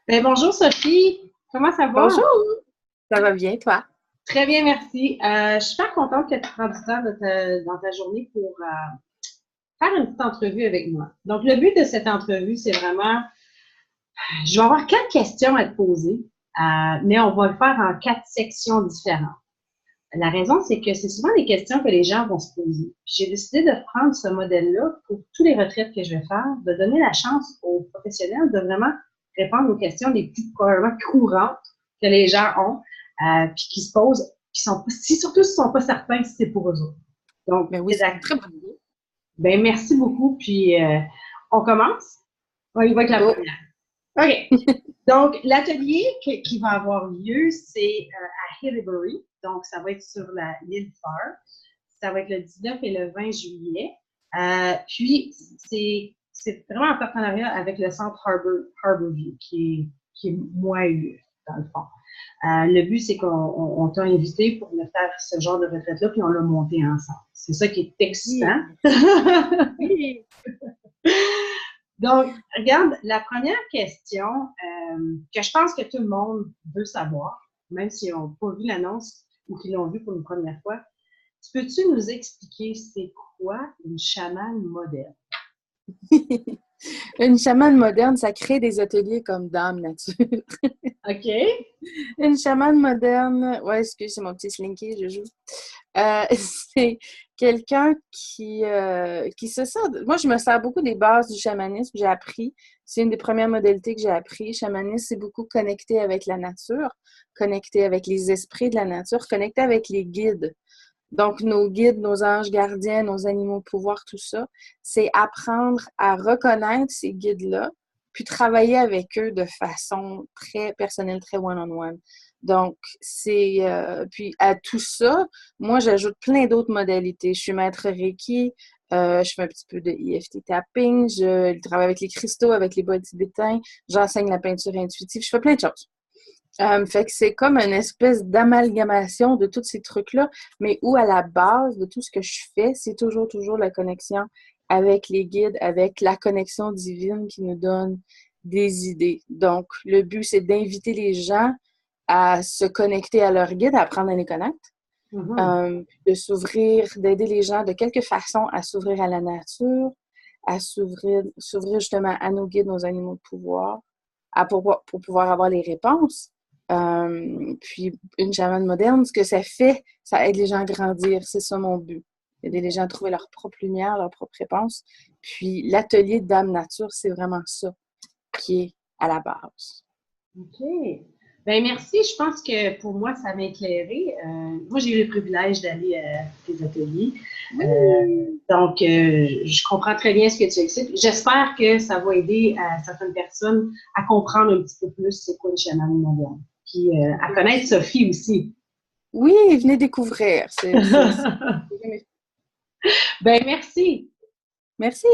Bonjour Sophie, comment ça va? Bonjour, ça va bien, toi? Très bien, merci. Je suis super contente que tu prennes du temps dans ta journée pour faire une petite entrevue avec moi. Donc, le but de cette entrevue, c'est vraiment, je vais avoir 4 questions à te poser, mais on va le faire en 4 sections différentes. La raison, c'est que c'est souvent des questions que les gens vont se poser. Puis j'ai décidé de prendre ce modèle-là pour tous les retraites que je vais faire, de donner la chance aux professionnels de vraiment répondre aux questions les plus probablement courantes que les gens ont, puis qui se posent, qui sont, si, surtout s'ils ne sont pas certains si c'est pour eux autres. Donc, Ben oui, c'est c'est une d'accord. très bonne idée. Ben, merci beaucoup. Puis, on commence? On y va avec la Go! première. OK. Donc, l'atelier qui va avoir lieu, c'est à Hillybury. Donc, ça va être sur l'île Far. Ça va être le 19 et le 20 juillet. Puis, c'est vraiment en partenariat avec le centre Harborview, qui est moi, dans le fond. Le but, c'est qu'on t'a invité pour me faire ce genre de retraite-là, puis on l'a monté ensemble. C'est ça qui est excitant. Oui, oui. Donc, regarde, la première question que je pense que tout le monde veut savoir, même s'ils n'ont pas vu l'annonce ou qu'ils l'ont vu pour une première fois, peux-tu nous expliquer c'est quoi une chamane moderne? Une chamane moderne, ça crée des ateliers comme Dame Nature. OK? Une chamane moderne, ouais, excuse, c'est mon petit slinky, je joue. C'est quelqu'un qui se sert. Moi, je me sers beaucoup des bases du chamanisme. J'ai appris. C'est une des premières modalités que j'ai appris. Chamanisme, c'est beaucoup connecté avec la nature, connecté avec les esprits de la nature, connecté avec les guides. Donc, nos guides, nos anges gardiens, nos animaux de pouvoir, tout ça, c'est apprendre à reconnaître ces guides-là, puis travailler avec eux de façon très personnelle, très one-on-one. Donc, puis à tout ça, moi, j'ajoute plein d'autres modalités. Je suis maître Reiki, je fais un petit peu de EFT tapping, je travaille avec les cristaux, avec les bols tibétains, j'enseigne la peinture intuitive, je fais plein de choses. Fait que c'est comme une espèce d'amalgamation de tous ces trucs-là, mais où à la base de tout ce que je fais, c'est toujours la connexion avec les guides, avec la connexion divine qui nous donne des idées. Donc, le but, c'est d'inviter les gens à se connecter à leur guide, à apprendre à les connaître, Mhm. de s'ouvrir, d'aider les gens de quelque façon à s'ouvrir à la nature, à s'ouvrir justement à nos guides, nos animaux de pouvoir, pour pouvoir avoir les réponses. Puis une chamane moderne, ce que ça fait, ça aide les gens à grandir. C'est ça mon but. Aider les gens à trouver leur propre lumière, leur propre réponse. Puis l'atelier de Dame Nature, c'est vraiment ça qui est à la base. OK. Ben merci. Je pense que pour moi, ça m'a éclairé. Moi, j'ai eu le privilège d'aller à tes ateliers. Euh, Oui! donc, je comprends très bien ce que tu expliques. J'espère que ça va aider certaines personnes à comprendre un petit peu plus c'est quoi une chamane moderne. Puis à connaître Sophie aussi. Oui, venez découvrir. Ben merci. Merci!